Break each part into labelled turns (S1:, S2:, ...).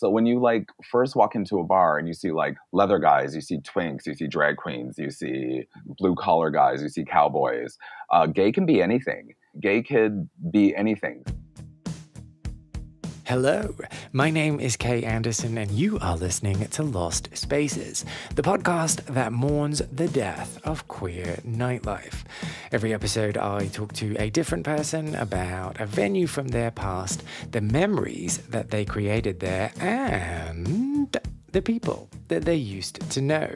S1: So when you like first walk into a bar and you see like leather guys, you see twinks, you see drag queens, you see blue collar guys, you see cowboys. Gay can be anything. Gay could be anything.
S2: Hello, my name is Kay Anderson, and you are listening to Lost Spaces, the podcast that mourns the death of queer nightlife. Every episode, I talk to a different person about a venue from their past, the memories that they created there, and the people that they used to know.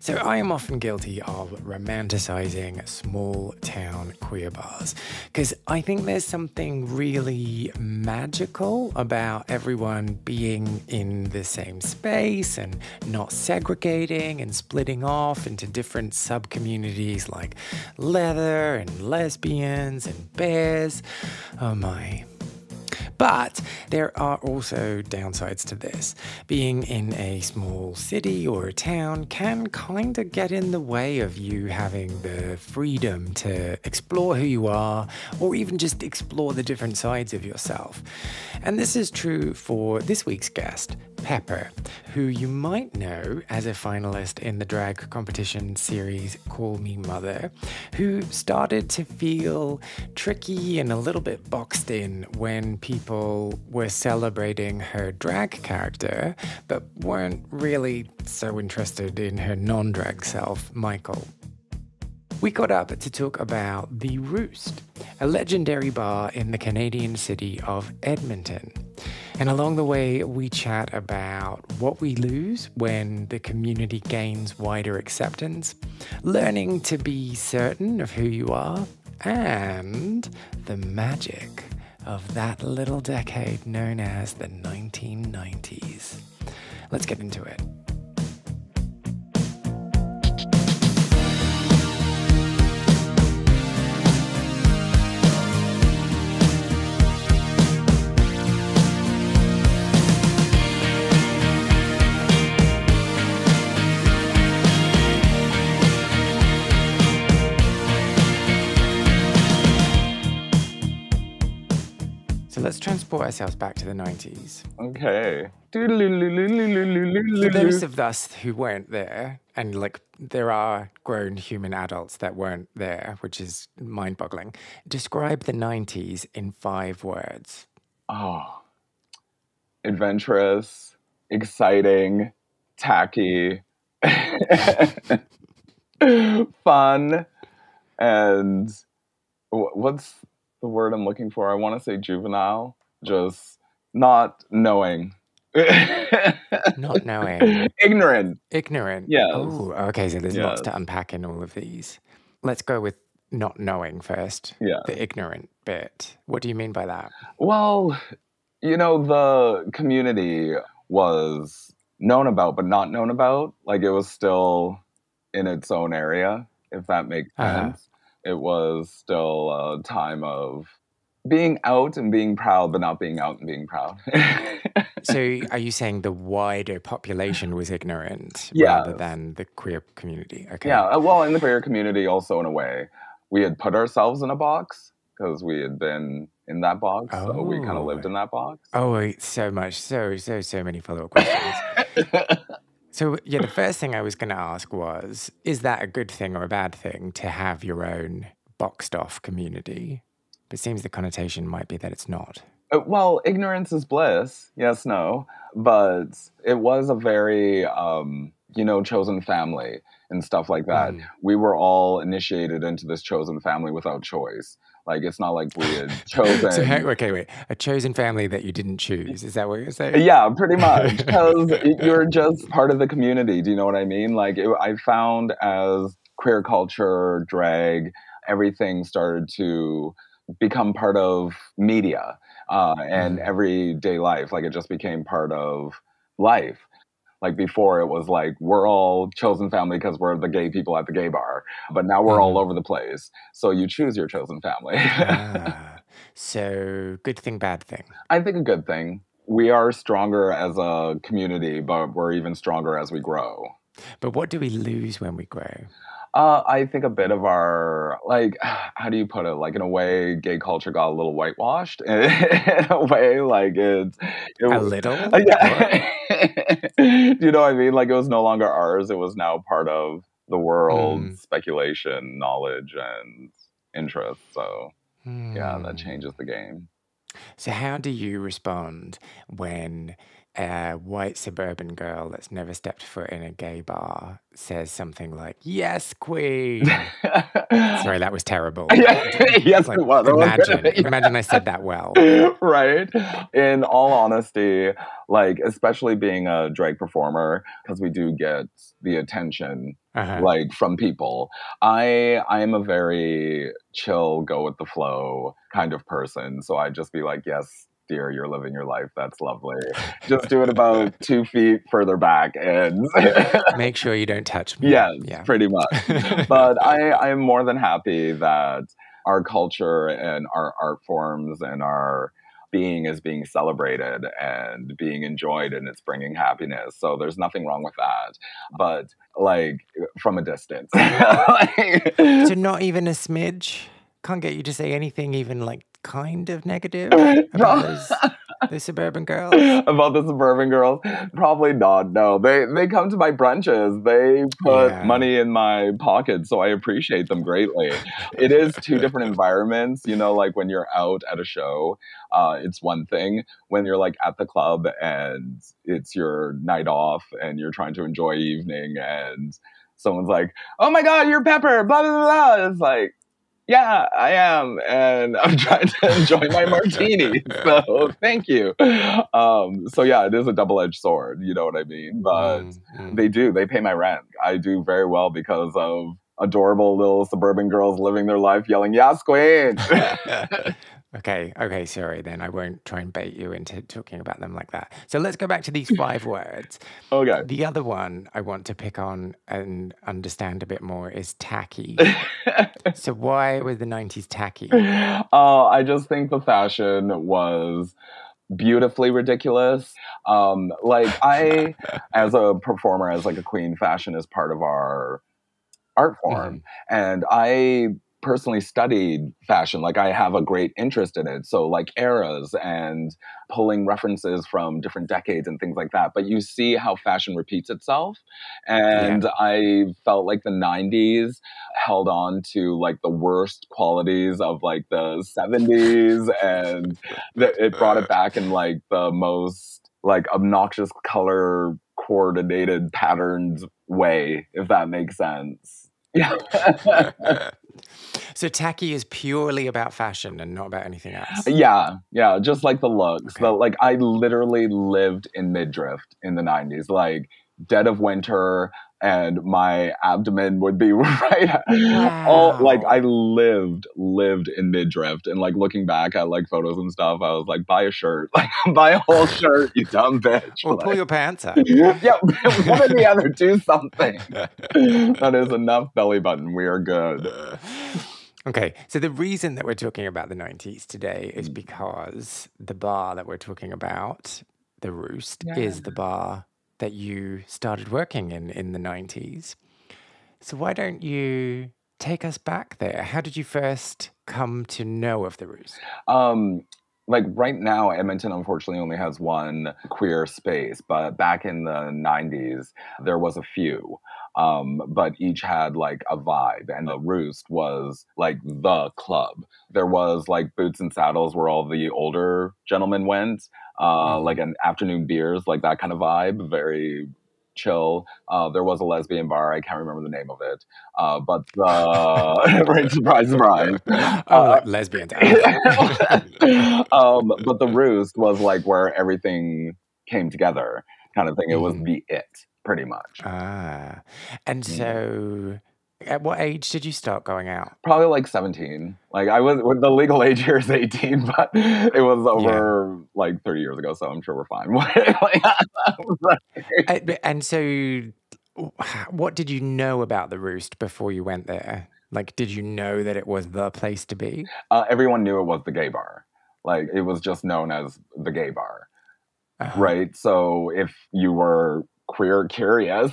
S2: So I am often guilty of romanticising small town queer bars because I think there's something really magical about everyone being in the same space and not segregating and splitting off into different sub-communities like leather and lesbians and bears. Oh my. But there are also downsides to this. Being in a small city or a town can kind of get in the way of you having the freedom to explore who you are or even just explore the different sides of yourself. And this is true for this week's guest, Pepper, who you might know as a finalist in the drag competition series Call Me Mother, who started to feel tricky and a little bit boxed in when people were celebrating her drag character, but weren't really so interested in her non-drag self, Michael. We got up to talk about the Roost, a legendary bar in the Canadian city of Edmonton. And along the way, we chat about what we lose when the community gains wider acceptance, learning to be certain of who you are, and the magic of that little decade known as the 1990s. Let's get into it. Let's transport ourselves back to the 90s.
S1: Okay.
S2: For those of us who weren't there, and like there are grown human adults that weren't there, which is mind-boggling, describe the 90s in 5 words.
S1: Oh, adventurous, exciting, tacky, fun, and what's the word I'm looking for? I want to say juvenile, just not knowing.
S2: Not knowing.
S1: Ignorant.
S2: Ignorant.
S1: Yes.
S2: Oh, okay, so there's lots to unpack in all of these. Let's go with not knowing first.
S1: Yeah.
S2: The ignorant bit. What do you mean by that?
S1: Well, you know, the community was known about, but not known about. Like, it was still in its own area, if that makes sense. It was still a time of being out and being proud, but not being out and being proud.
S2: So are you saying the wider population was ignorant rather than the queer community? Okay.
S1: Yeah, well, in the queer community also in a way. We had put ourselves in a box because we had been in that box.
S2: Oh.
S1: So we kind of lived in that box.
S2: Oh, so much. So many follow-up questions. So, yeah, the first thing I was going to ask was, is that a good thing or a bad thing to have your own boxed-off community? But it seems the connotation might be that it's not.
S1: Well, ignorance is bliss. Yes, no. But it was a very, chosen family and stuff like that. We were all initiated into this chosen family without choice. Like, it's not like we had chosen...
S2: Wait. A chosen family that you didn't choose. Is that what you're saying?
S1: Yeah, pretty much. Because you're just part of the community. Do you know what I mean? Like, I found as queer culture, drag, everything started to become part of media and everyday life. Like, it just became part of life. Like, before it was like, we're all chosen family because we're the gay people at the gay bar. But now we're all over the place. So you choose your chosen family.
S2: So good thing, bad thing?
S1: I think a good thing. We are stronger as a community, but we're even stronger as we grow.
S2: But what do we lose when we grow?
S1: I think a bit of our, like, how do you put it? Like, in a way, gay culture got a little whitewashed. In a way, like,
S2: A little?
S1: yeah. Do you know what I mean? Like, it was no longer ours. It was now part of the world's
S2: Mm.
S1: speculation, knowledge, and interest. So, yeah, that
S2: Hmm.
S1: changes the game.
S2: So, how do you respond when a white suburban girl that's never stepped foot in a gay bar says something like, "Yes, queen"? Sorry, that was terrible.
S1: Yes, it
S2: Like,
S1: was. It was good.
S2: imagine I said that well.
S1: Right? In all honesty, like, especially being a drag performer, because we do get the attention,
S2: Uh-huh.
S1: like, from people. I am a very chill, go with the flow kind of person. So I just be like, yes, dear, you're living your life. That's lovely. Just do it about 2 feet further back, and
S2: Make sure you don't touch me.
S1: yes,
S2: Yeah.
S1: pretty much. But I'm more than happy that our culture and our art forms and our being is being celebrated and being enjoyed, and it's bringing happiness. So there's nothing wrong with that. But, like, from a distance. Like,
S2: So not even a smidge? Can't get you to say anything even like kind of negative about those suburban girls?
S1: about the suburban girls, probably not. No, they come to my brunches. They put
S2: Yeah.
S1: money in my pocket, so I appreciate them greatly. It is two different environments, like when you're out at a show, it's one thing. When you're, like, at the club and it's your night off and you're trying to enjoy evening and someone's like, "Oh my God, you're Pepper," blah blah blah. It's like, yeah, I am, and I'm trying to enjoy my martini. So thank you. So yeah, it is a double-edged sword. You know what I mean? But they pay my rent. I do very well because of adorable little suburban girls living their life, yelling, "Yes, queen!"
S2: Okay, sorry then. I won't try and bait you into talking about them like that. So let's go back to these 5 words.
S1: Okay.
S2: The other one I want to pick on and understand a bit more is tacky. So why were the 90s tacky?
S1: I just think the fashion was beautifully ridiculous. Like, I, as a performer, as, like, a queen, fashion is part of our art form. And I personally studied fashion. Like, I have a great interest in it. So, like, eras and pulling references from different decades and things like that. But you see how fashion repeats itself. And I felt like the 90s held on to, like, the worst qualities of, like, the 70s, and it brought it back in, like, the most, like, obnoxious color coordinated patterns way, if that makes sense. Yeah.
S2: So tacky is purely about fashion and not about anything else.
S1: Yeah, just like the looks.
S2: Okay.
S1: Like, I literally lived in midriff in the 90s, like, dead of winter, and my abdomen would be right. Like, I lived in midriff, and, like, looking back at, like, photos and stuff, I was like, buy a shirt, like, buy a whole shirt, you dumb bitch.
S2: Or pull your pants up.
S1: Yeah, one or the other, do something. That is enough belly button. We are good.
S2: Okay, so the reason that we're talking about the 90s today is because the bar that we're talking about, the Roost, is the bar that you started working in the 90s. So why don't you take us back there? How did you first come to know of the Roost?
S1: Like, right now, Edmonton unfortunately only has one queer space, but back in the 90s, there was a few. But each had, like, a vibe, and the Roost was, like, the club. There was, like, Boots and Saddles where all the older gentlemen went, like an afternoon beers, like that kind of vibe, very chill. There was a lesbian bar. I can't remember the name of it. But right, surprise, surprise.
S2: Like lesbians.
S1: But the Roost was, like, where everything came together, kind of thing. It was the it, pretty much.
S2: And so at what age did you start going out?
S1: Probably, like, 17. Like, the legal age here is 18, but it was over like 30 years ago, so I'm sure we're fine.
S2: And so what did you know about the Roost before you went there? Like, did you know that it was the place to be?
S1: Everyone knew it was the gay bar. Like, it was just known as the gay bar. Right? So if you were queer curious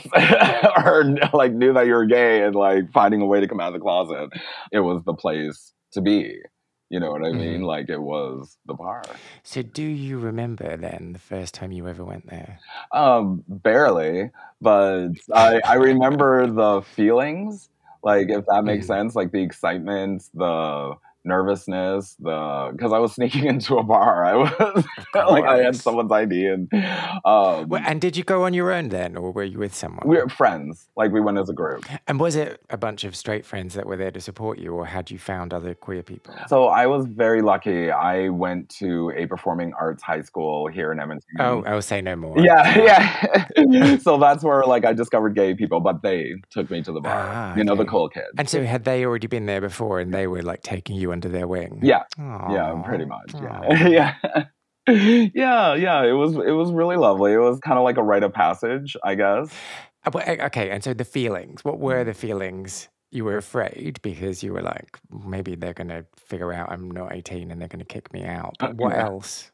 S1: or like knew that you were gay and like finding a way to come out of the closet, it was the place to be. You know what I mean? Like it was the bar.
S2: So do you remember then the first time you ever went there?
S1: Barely, but I remember the feelings, like if that makes sense, like the excitement, the nervousness, because I was sneaking into a bar. I was like I had someone's ID, and
S2: and did you go on your own then, or were you with someone?
S1: we were friends. Like we went as a group.
S2: And was it a bunch of straight friends that were there to support you, or had you found other queer people?
S1: So I was very lucky. I went to a performing arts high school here in Edmonton.
S2: Oh, I'll say no more.
S1: Yeah. So that's where like I discovered gay people, but they took me to the bar. You know, the cool kids.
S2: And so had they already been there before, and they were like taking you under their wing?
S1: Yeah. Aww. Yeah, pretty much. Yeah. Yeah. It was really lovely. It was kind of like a rite of passage, I guess.
S2: Okay, and so the feelings. What were the feelings? You were afraid because you were like, maybe they're going to figure out I'm not 18 and they're going to kick me out. But what else?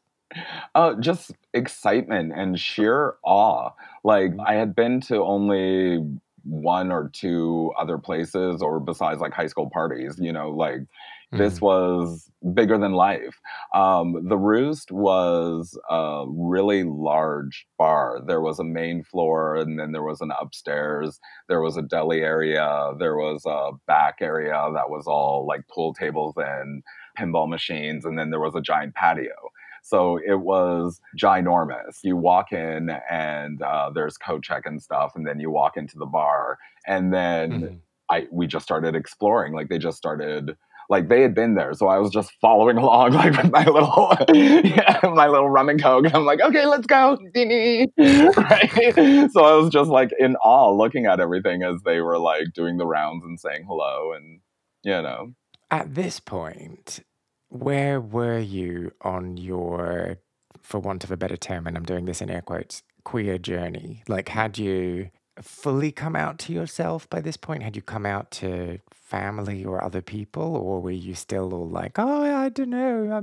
S1: Just excitement and sheer awe. Like I had been to only one or two other places, or besides like high school parties, you know, like this was bigger than life. The Roost was a really large bar. There was a main floor, and then there was an upstairs. There was a deli area. There was a back area that was all like pool tables and pinball machines. And then there was a giant patio. So it was ginormous. You walk in and there's coat check and stuff, and then you walk into the bar, and then we just started exploring. Like they just started, like they had been there, so I was just following along, like with my little, my little rum and coke, and I'm like, okay, let's go, right? So I was just like in awe, looking at everything as they were like doing the rounds and saying hello, and you know.
S2: At this point, where were you on your, for want of a better term, and I'm doing this in air quotes, queer journey? Like, had you fully come out to yourself by this point? Had you come out to family or other people, or were you still all like, oh, I don't know,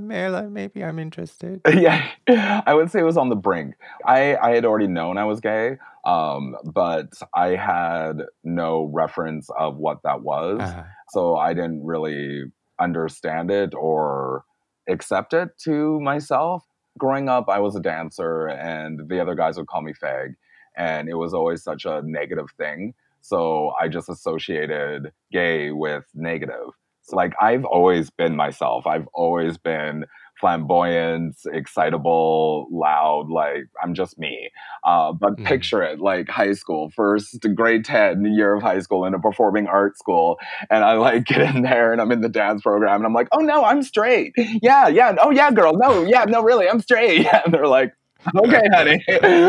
S2: maybe I'm interested?
S1: Yeah, I would say it was on the brink. I had already known I was gay, but I had no reference of what that was. So I didn't really understand it or accept it to myself. Growing up, I was a dancer, and the other guys would call me fag, and it was always such a negative thing. So I just associated gay with negative. So like I've always been myself. I've always been flamboyant, excitable, loud, like I'm just me. But picture it, like high school, first grade 10 year of high school in a performing arts school. And I like get in there and I'm in the dance program and I'm like, oh no, I'm straight. Yeah. Oh yeah, girl. No, really, I'm straight. Yeah. And they're like, okay, honey,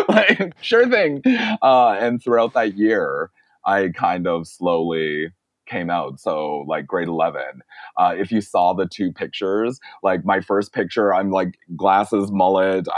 S1: like sure thing. And throughout that year, I kind of slowly came out. So like grade 11, if you saw the two pictures, like my first picture, I'm like glasses, mullet.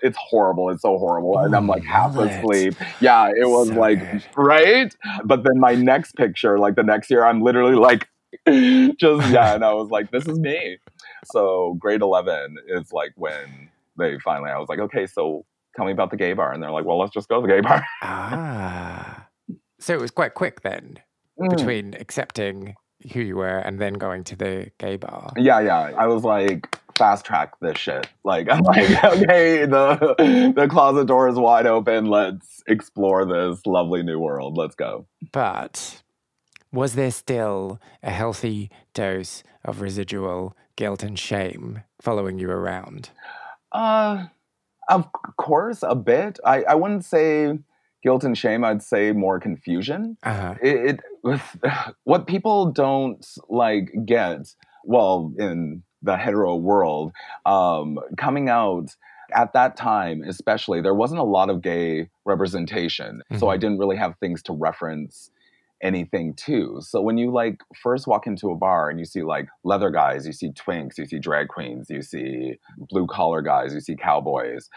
S1: It's horrible. It's so horrible. And I'm like half asleep. Yeah, it was so like, good. Right? But then my next picture, like the next year, I'm literally like, just, yeah. And I was like, this is me. So grade 11 is like when I was like, okay, so tell me about the gay bar. And they're like, well, let's just go to the gay bar.
S2: So it was quite quick then, between accepting who you were and then going to the gay bar.
S1: Yeah. I was like, fast track this shit. Like, I'm like, okay, the closet door is wide open. Let's explore this lovely new world. Let's go.
S2: But was there still a healthy dose of residual guilt and shame following you around?
S1: Of course, a bit. I wouldn't say guilt and shame. I'd say more confusion. What people don't like get, well, in the hetero world, coming out at that time, especially, there wasn't a lot of gay representation. So I didn't really have things to reference anything to. So when you like first walk into a bar and you see like leather guys, you see twinks, you see drag queens, you see blue collar guys, you see cowboys,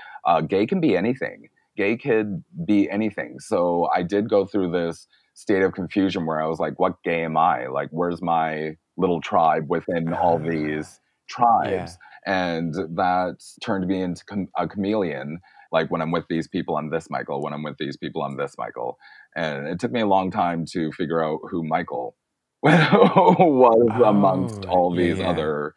S1: gay can be anything. Gay could be anything. So I did go through this state of confusion where I was like, what gay am I? Like, where's my little tribe within all these tribes? Yeah. And that turned me into a chameleon. Like when I'm with these people, I'm this Michael. When I'm with these people, I'm this Michael. And it took me a long time to figure out who Michael was amongst
S2: Oh,
S1: all
S2: yeah,
S1: these
S2: yeah.
S1: other.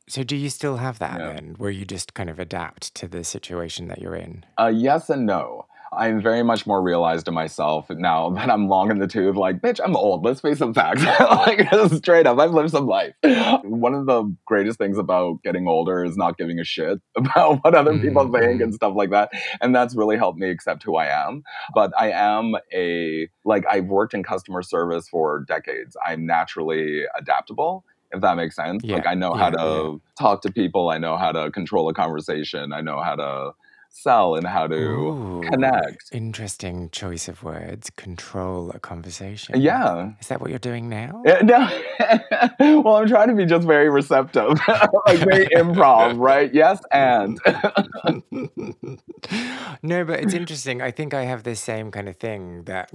S2: So do you still have that
S1: Yeah.
S2: then, where you just kind of adapt to the situation that you're in?
S1: Yes and no. I'm very much more realized in myself now that I'm long in the tooth. Like, bitch, I'm old. Let's face some facts. Like, straight up, I've lived some life. One of the greatest things about getting older is not giving a shit about what other people think and stuff like that. And that's really helped me accept who I am. But I am I've worked in customer service for decades. I'm naturally adaptable, if that makes sense.
S2: Yeah,
S1: Like, I know how to talk to people. I know how to control a conversation. I know how to sell and how to connect.
S2: Interesting choice of words. Control a conversation.
S1: Yeah.
S2: Is that what you're doing now?
S1: No. Well, I'm trying to be just very receptive, like very improv, right? Yes, and.
S2: No, but it's interesting. I think I have this same kind of thing that,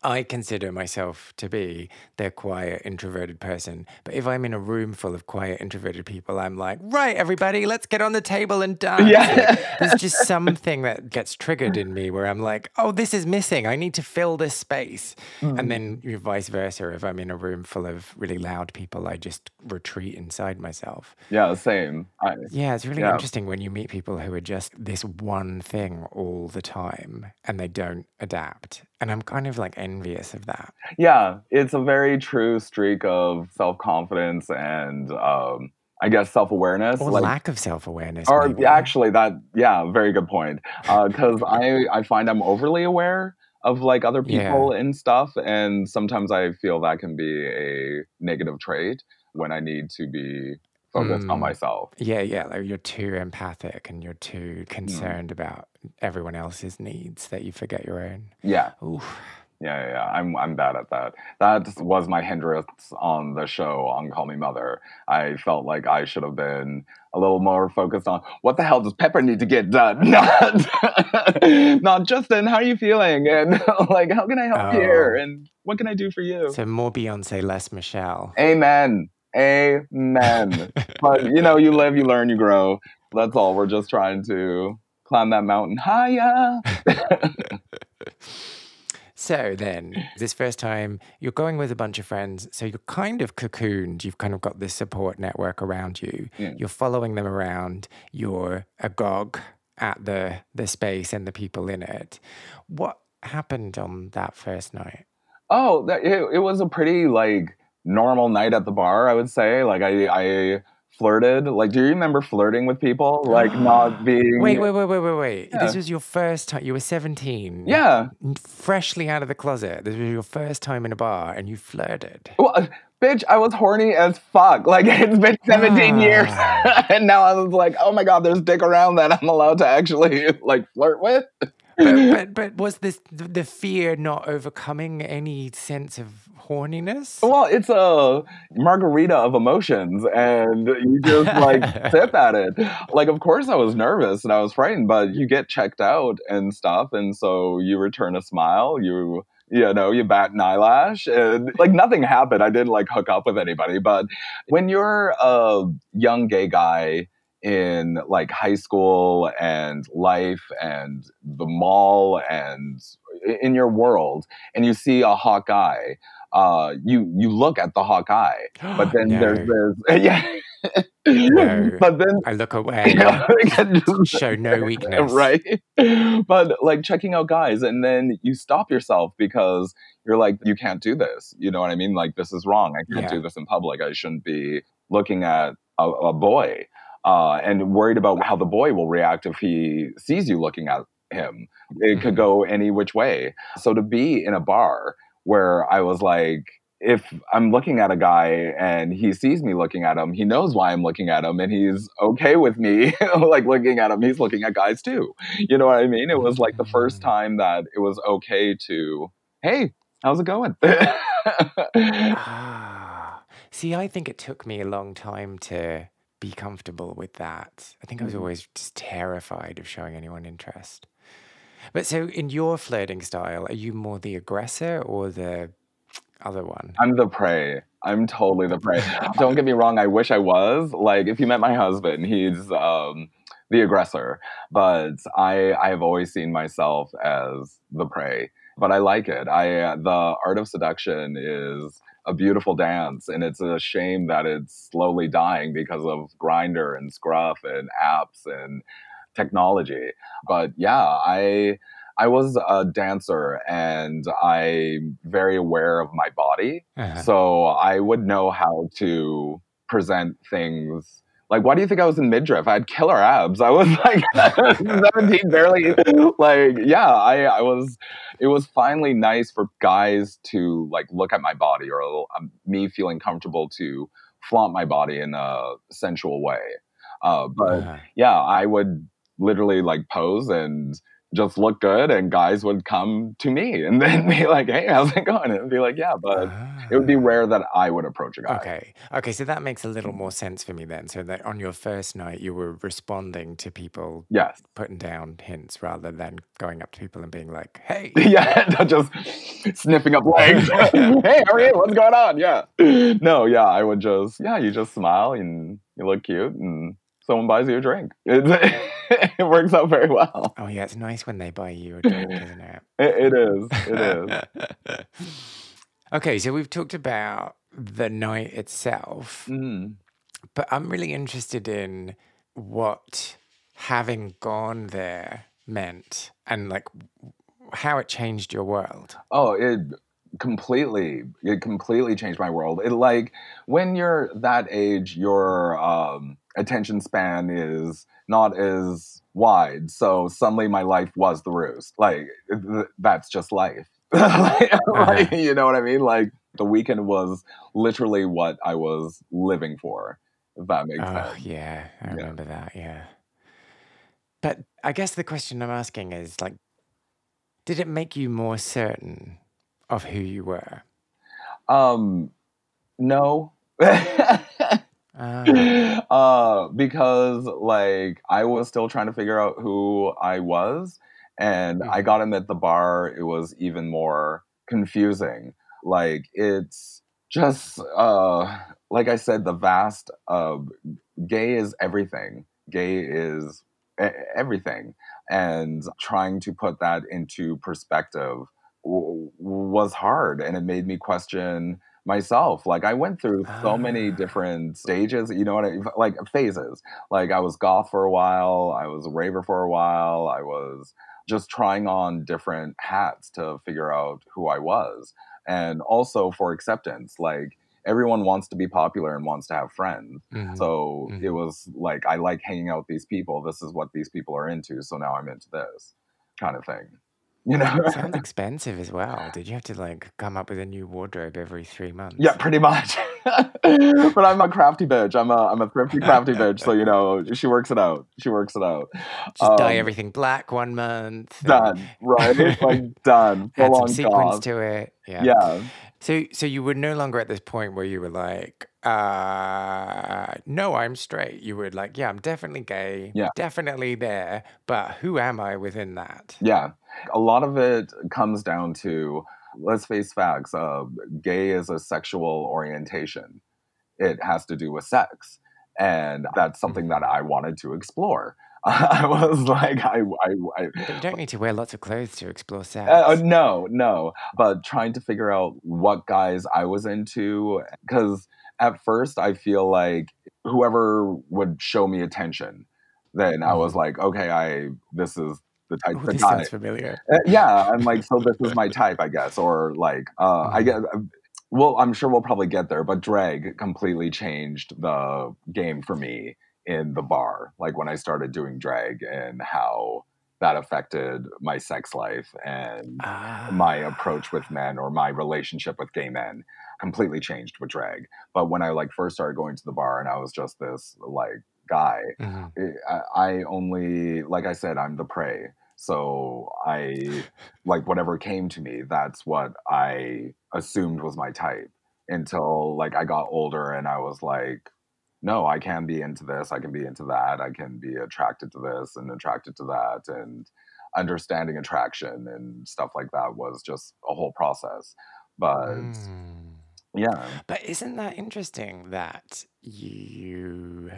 S2: I consider myself to be the quiet, introverted person. But if I'm in a room full of quiet, introverted people, I'm like, right, everybody, let's get on the table and dance.
S1: Yeah.
S2: Like, there's just something that gets triggered in me where I'm like, oh, this is missing. I need to fill this space. And then vice versa. If I'm in a room full of really loud people, I just retreat inside myself.
S1: Yeah, same.
S2: Yeah, it's really interesting when you meet people who are just this one thing all the time and they don't adapt. And I'm kind of like envious of that.
S1: Yeah, it's a very true streak of self-confidence and I guess self-awareness.
S2: Or lack of self-awareness.
S1: Or
S2: maybe.
S1: actually very good point. Because I find I'm overly aware of like other people and stuff. And sometimes I feel that can be a negative trait when I need to be focused on myself.
S2: Yeah. Like you're too empathic and you're too concerned about everyone else's needs that you forget your own.
S1: Yeah.
S2: Oof.
S1: Yeah. I'm bad at that. That was my hindrance on the show on Call Me Mother. I felt like I should have been a little more focused on what the hell does Pepper need to get done? Not Justin, how are you feeling? And like, how can I help here? And what can I do for you?
S2: So more Beyonce, less Michelle.
S1: Amen. But you live, you learn, you grow. That's all. We're just trying to climb that mountain higher.
S2: So then, this first time, you're going with a bunch of friends, so you're kind of cocooned. You've kind of got this support network around you. You're following them around. You're agog at the space and the people in it. What happened on that first night?
S1: Oh, it was a pretty, normal night at the bar, I would say. Like, I flirted. Like, do you remember flirting with people? Like, not being...
S2: Wait. Yeah. This was your first time. You were 17.
S1: Yeah.
S2: Freshly out of the closet. This was your first time in a bar and you flirted.
S1: Well, bitch, I was horny as fuck. Like, it's been 17 years. And now I was like, oh my God, there's dick around that I'm allowed to actually, flirt with.
S2: But was this the fear not overcoming any sense of horniness?
S1: Well, it's a margarita of emotions, and you just sip at it. Like, of course, I was nervous and I was frightened, but you get checked out and stuff, and so you return a smile. You bat an eyelash, and nothing happened. I didn't hook up with anybody, but when you're a young gay guy in high school and life and the mall and in your world, and you see a hot guy, you look at the hot guy, but then there's this
S2: No,
S1: but then
S2: I look away. Show no weakness,
S1: right? But checking out guys, and then you stop yourself because you're like, you can't do this. You know what I mean? Like, this is wrong. I can't do this in public. I shouldn't be looking at a boy. And worried about how the boy will react if he sees you looking at him. It could go any which way. So to be in a bar where I was like, if I'm looking at a guy and he sees me looking at him, he knows why I'm looking at him and he's okay with me looking at him. He's looking at guys too. You know what I mean? It was the first time that it was okay to, hey, how's it going?
S2: See, I think it took me a long time to be comfortable with that. I think I was always just terrified of showing anyone interest. But so in your flirting style, are you more the aggressor or the other one?
S1: I'm the prey. I'm totally the prey. Don't get me wrong. I wish I was. If you met my husband, he's the aggressor. But I have always seen myself as the prey. But I like it. The art of seduction is a beautiful dance, and it's a shame that it's slowly dying because of Grindr and Scruff and apps and technology. But yeah, I was a dancer, and I'm very aware of my body. So I would know how to present things. Like, why do you think I was in midriff? I had killer abs. I was like 17, barely. Like, yeah, I was. It was finally nice for guys to like look at my body, or me feeling comfortable to flaunt my body in a sensual way. But yeah, I would literally like pose and just look good, and guys would come to me and then be like, "Hey, how's it going?" And be like, "Yeah," but it would be rare that I would approach a guy.
S2: Okay, so that makes a little more sense for me then. So that on your first night, you were responding to people
S1: Yes.
S2: putting down hints rather than going up to people and being like, "Hey."
S1: Yeah, not just sniffing up legs. "Hey, how are you? What's going on?" Yeah. No, yeah, I would just, yeah, you just smile and you look cute and someone buys you a drink. It works out very well.
S2: Oh yeah, it's nice when they buy you a drink, isn't it?
S1: It is. It is.
S2: Okay, so we've talked about the night itself, but I'm really interested in what having gone there meant and like how it changed your world.
S1: Oh, it completely changed my world. It like when you're that age, your attention span is not as wide. So suddenly my life was the Roost. Like that's just life. Like, you know what I mean? Like the weekend was literally what I was living for, if that makes sense.
S2: Yeah, I remember that, yeah. But I guess the question I'm asking is like, did it make you more certain of who you were?
S1: No. Because like I was still trying to figure out who I was, and I got him at the bar. It was even more confusing. Like it's just like I said, the vast gay is everything. Gay is everything, and trying to put that into perspective was hard, and it made me question myself. Like I went through so many different stages, you know what like phases. Like I was goth for a while, I was a raver for a while, I was just trying on different hats to figure out who I was. And also for acceptance, like everyone wants to be popular and wants to have friends. So it was like, I like hanging out with these people. This is what these people are into. So now I'm into this kind of thing. You know?
S2: It sounds expensive as well. Did you have to like come up with a new wardrobe every 3 months?
S1: Yeah, pretty much. But I'm a crafty bitch. I'm a thrifty, crafty bitch. So you know, she works it out. She works it out.
S2: Just dye everything black 1 month.
S1: Done. Right? Like done.
S2: Add
S1: Full
S2: some
S1: on
S2: sequins
S1: goth.
S2: to it. Yeah.
S1: Yeah.
S2: So you were no longer at this point where you were like, no, I'm straight. You were like, yeah, I'm definitely gay.
S1: Yeah.
S2: Definitely there. But who am I within that?
S1: Yeah. A lot of it comes down to, let's face facts, gay is a sexual orientation. It has to do with sex. And that's something that I wanted to explore. I was like,
S2: But you don't need to wear lots of clothes to explore sex.
S1: No. But trying to figure out what guys I was into, because at first I feel like whoever would show me attention, then I was like, okay, this is the type of
S2: This
S1: guy.
S2: sounds familiar.
S1: Yeah, I'm like, so this is my type, I guess, or like, I guess. Well, I'm sure we'll probably get there, but drag completely changed the game for me in the bar. Like when I started doing drag and how that affected my sex life and my approach with men or my relationship with gay men completely changed with drag. But when I like first started going to the bar and I was just this like guy, I only, like I said, I'm the prey. So I, like whatever came to me, that's what I assumed was my type until like I got older and I was like, no, I can be into this, I can be into that, I can be attracted to this and attracted to that, and understanding attraction and stuff like that was just a whole process. But yeah.
S2: But isn't that interesting that you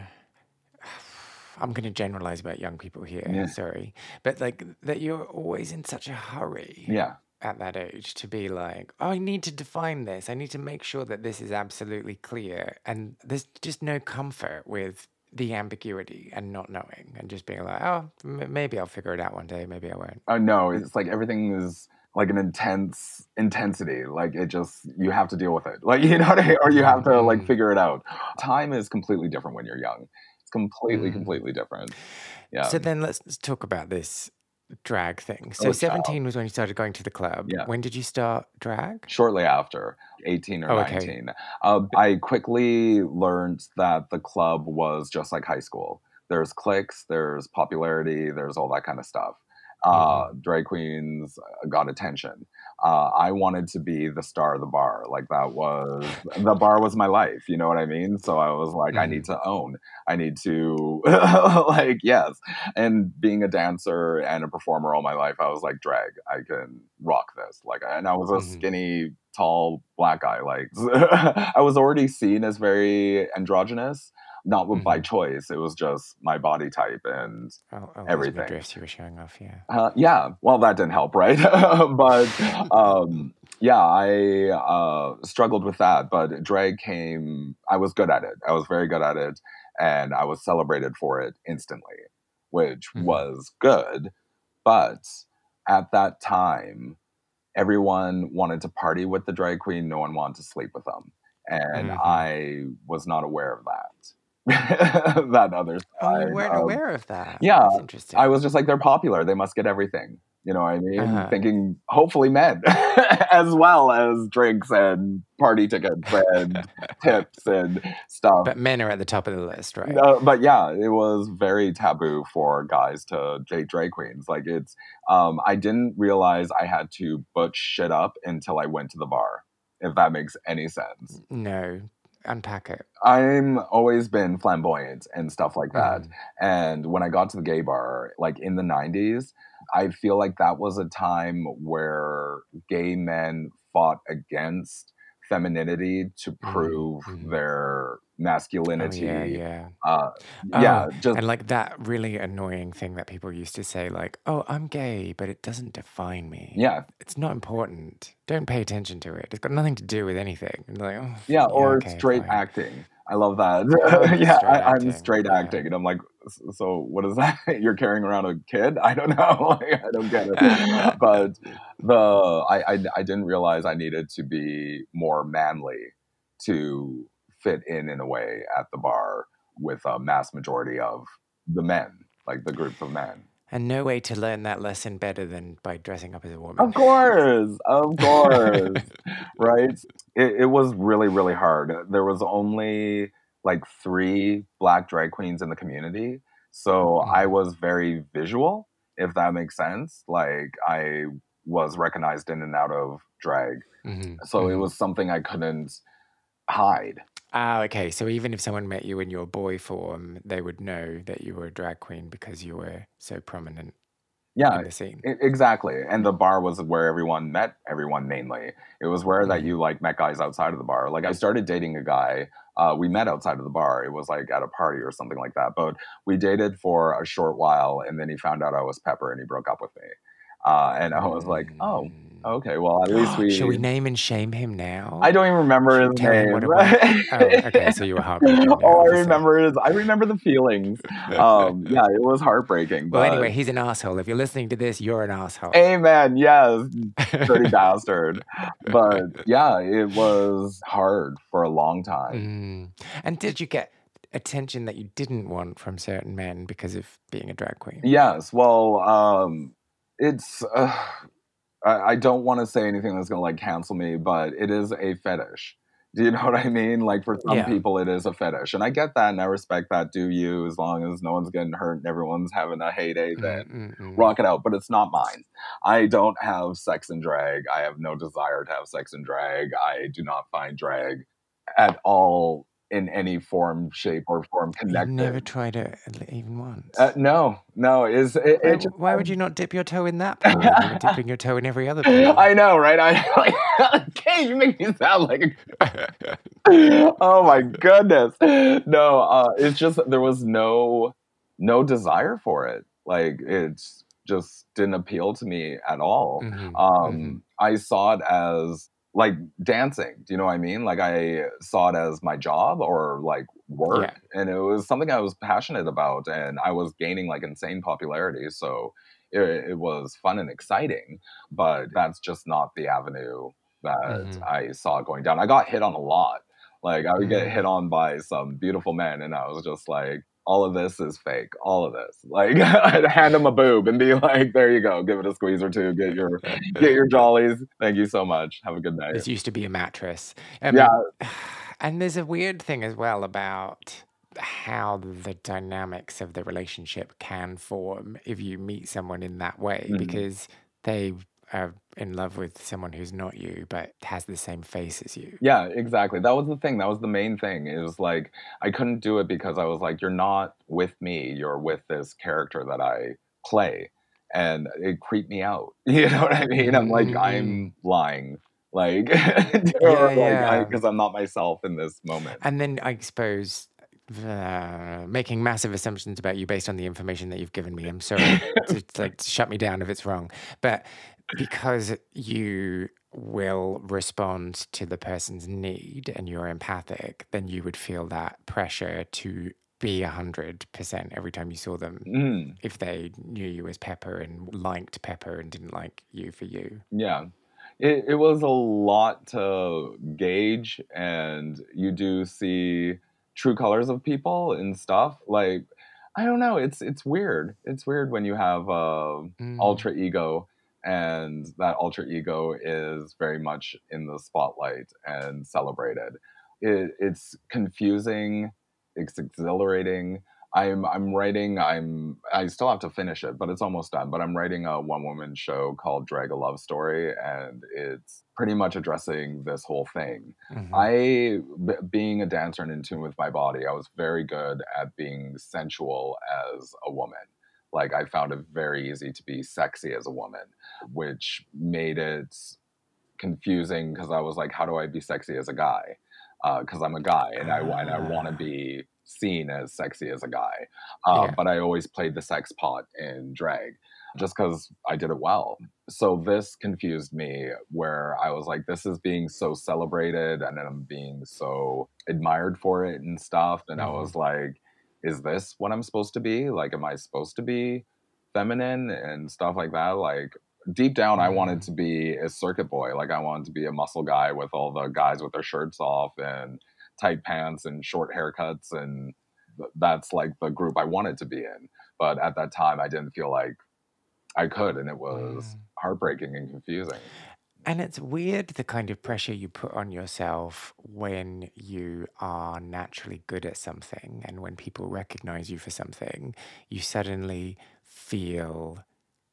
S2: I'm going to generalize about young people here,
S1: Yeah.
S2: sorry, but like that you're always in such a hurry
S1: Yeah.
S2: at that age to be like, oh, I need to define this. I need to make sure that this is absolutely clear. And there's just no comfort with the ambiguity and not knowing and just being like, oh, maybe I'll figure it out one day. Maybe I won't.
S1: No, it's like everything is like an intensity. Like it just, you have to deal with it. Like, you know what I mean? Or you have to like figure it out. Time is completely different when you're young. It's completely different. Yeah.
S2: So then let's talk about this drag thing. So 17 was when you started going to the club.
S1: Yeah.
S2: When did you start drag?
S1: Shortly after, 18 or
S2: okay.
S1: 19. I quickly learned that the club was just like high school. There's cliques, there's popularity, there's all that kind of stuff. Drag queens got attention. I wanted to be the star of the bar. Like the bar was my life. You know what I mean? So I was like, I need to own. I need to like, yes. And being a dancer and a performer all my life, I was like, drag, I can rock this. Like, and I was a skinny, tall, black guy. Like I was already seen as very androgynous. Not by choice. It was just my body type and everything.
S2: Those midriffs you were showing off,
S1: yeah. Yeah. Well, that didn't help, right? But yeah, I struggled with that. But drag came. I was good at it. I was very good at it, and I was celebrated for it instantly, which was good. But at that time, everyone wanted to party with the drag queen. No one wanted to sleep with them, and I was not aware of that. That other side.
S2: Oh, you weren't aware of that?
S1: Yeah.
S2: That's interesting.
S1: I was just like, they're popular. They must get everything. You know what I mean? Thinking, hopefully men, as well as drinks and party tickets and tips and stuff.
S2: But men are at the top of the list, right?
S1: But yeah, it was very taboo for guys to date drag queens. Like it's, I didn't realize I had to butch shit up until I went to the bar, if that makes any sense.
S2: No. Unpack it.
S1: I'm always been flamboyant and stuff like that. And when I got to the gay bar, like in the 90s, I feel like that was a time where gay men fought against femininity to prove their masculinity.
S2: And like that really annoying thing that people used to say, like, oh, I'm gay, but it doesn't define me.
S1: Yeah.
S2: It's not important. Don't pay attention to it. It's got nothing to do with anything. Like,
S1: straight acting. I love that. I'm straight acting. And I'm like, so what is that? You're carrying around a kid? I don't know. I don't get it. But I didn't realize I needed to be more manly to fit in a way at the bar with a mass majority of the men, like the groups of men.
S2: And no way to learn that lesson better than by dressing up as a woman.
S1: Of course. Right? It was really, really hard. There was only like 3 black drag queens in the community. So I was very visual, if that makes sense. Like I was recognized in and out of drag. So it was something I couldn't hide.
S2: Okay. So even if someone met you in your boy form, they would know that you were a drag queen because you were so prominent in the scene.
S1: Exactly. And the bar was where everyone met everyone mainly. It was where that you like met guys outside of the bar. Like I started dating a guy. We met outside of the bar. It was like at a party or something like that. But we dated for a short while and then he found out I was Pepper and he broke up with me. And I was like, oh, okay, well, at least we...
S2: Should we name and shame him now?
S1: I don't even remember his name.
S2: Okay, so you were heartbroken.
S1: All I remember is, I remember the feelings. Yeah, it was heartbreaking.
S2: Well, anyway, he's an asshole. If you're listening to this, you're an asshole.
S1: Amen, yes. Dirty bastard. But yeah, it was hard for a long time.
S2: And did you get attention that you didn't want from certain men because of being a drag queen?
S1: Yes, well, it's... I don't want to say anything that's going to like cancel me, but it is a fetish. Do you know what I mean? Like for some people, it is a fetish. And I get that and I respect that. Do you, as long as no one's getting hurt and everyone's having a heyday, then rock it out. But it's not mine. I don't have sex and drag. I have no desire to have sex and drag. I do not find drag at all in any form, shape, or form connected.
S2: You've never tried it even once?
S1: No.
S2: Why would you not dip your toe in that pool? You were dipping your toe in every other pool.
S1: I know, right? Okay, you make me sound like oh my goodness. No, it's just there was no no desire for it. Like it's just didn't appeal to me at all. I saw it as like dancing. Do you know what I mean? Like I saw it as my job or like
S2: Yeah.
S1: work, and it was something I was passionate about, and I was gaining like insane popularity. So it was fun and exciting, but that's just not the avenue that I saw going down. I got hit on a lot. Like I would get hit on by some beautiful men, and I was just like, all of this is fake. All of this. Like I'd hand him a boob and be like, there you go, give it a squeeze or two, get your jollies. Thank you so much. Have a good night.
S2: This used to be a mattress.
S1: Yeah.
S2: And there's a weird thing as well about how the dynamics of the relationship can form if you meet someone in that way, because they are in love with someone who's not you but has the same face as you.
S1: Yeah, exactly. That was the thing. That was the main thing. It was like I couldn't do it because I was like, you're not with me. You're with this character that I play, and it creeped me out. You know what I mean? I'm like, I'm lying, like, or
S2: Yeah,
S1: like,
S2: yeah.
S1: because I'm not myself in this moment.
S2: And then I suppose making massive assumptions about you based on the information that you've given me. I'm sorry to shut me down if it's wrong, but because you will respond to the person's need and you're empathic, then you would feel that pressure to be 100% every time you saw them if they knew you as Pepper and liked Pepper and didn't like you for you.
S1: Yeah. It was a lot to gauge, and you do see true colors of people and stuff. Like, I don't know, it's weird. It's weird when you have alter ego, and that alter ego is very much in the spotlight and celebrated. It's confusing, it's exhilarating. I'm writing. I still have to finish it, but it's almost done. But I'm writing a one woman show called Drag a Love Story, and it's pretty much addressing this whole thing. Being a dancer and in tune with my body, I was very good at being sensual as a woman. Like I found it very easy to be sexy as a woman, which made it confusing because I was like, how do I be sexy as a guy? Because I'm a guy and I want to be seen as sexy as a guy. But I always played the sex pot in drag just because I did it well. So this confused me where I was like, this is being so celebrated and then I'm being so admired for it and stuff. And I was like, is this what I'm supposed to be? Like, am I supposed to be feminine and stuff like that? Like, deep down, I wanted to be a circuit boy. Like I wanted to be a muscle guy with all the guys with their shirts off and tight pants and short haircuts. And that's like the group I wanted to be in. But at that time, I didn't feel like I could. And it was heartbreaking and confusing.
S2: And it's weird the kind of pressure you put on yourself when you are naturally good at something and when people recognize you for something, you suddenly feel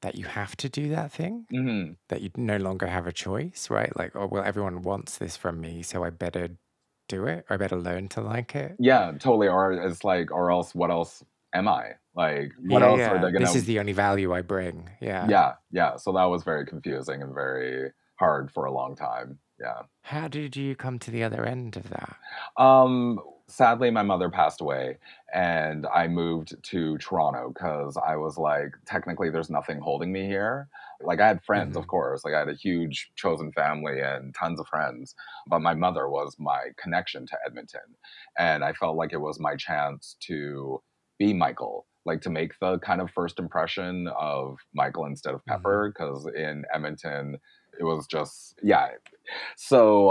S2: that you have to do that thing, that you no longer have a choice, right? Like, oh, well, everyone wants this from me, so I better do it, or I better learn to like it.
S1: Yeah, totally. Or it's like, or else, what else am I? Like, what
S2: Yeah,
S1: else are
S2: yeah.
S1: they
S2: This
S1: gonna?
S2: is the only value I bring. Yeah.
S1: Yeah. So that was very confusing and very hard for a long time. Yeah.
S2: How did you come to the other end of that?
S1: Sadly, my mother passed away, and I moved to Toronto because I was like, technically, there's nothing holding me here. Like, I had friends, of course. Like, I had a huge chosen family and tons of friends, but my mother was my connection to Edmonton, and I felt like it was my chance to be Michael, like to make the kind of first impression of Michael instead of Pepper, because in Edmonton, it was just yeah. So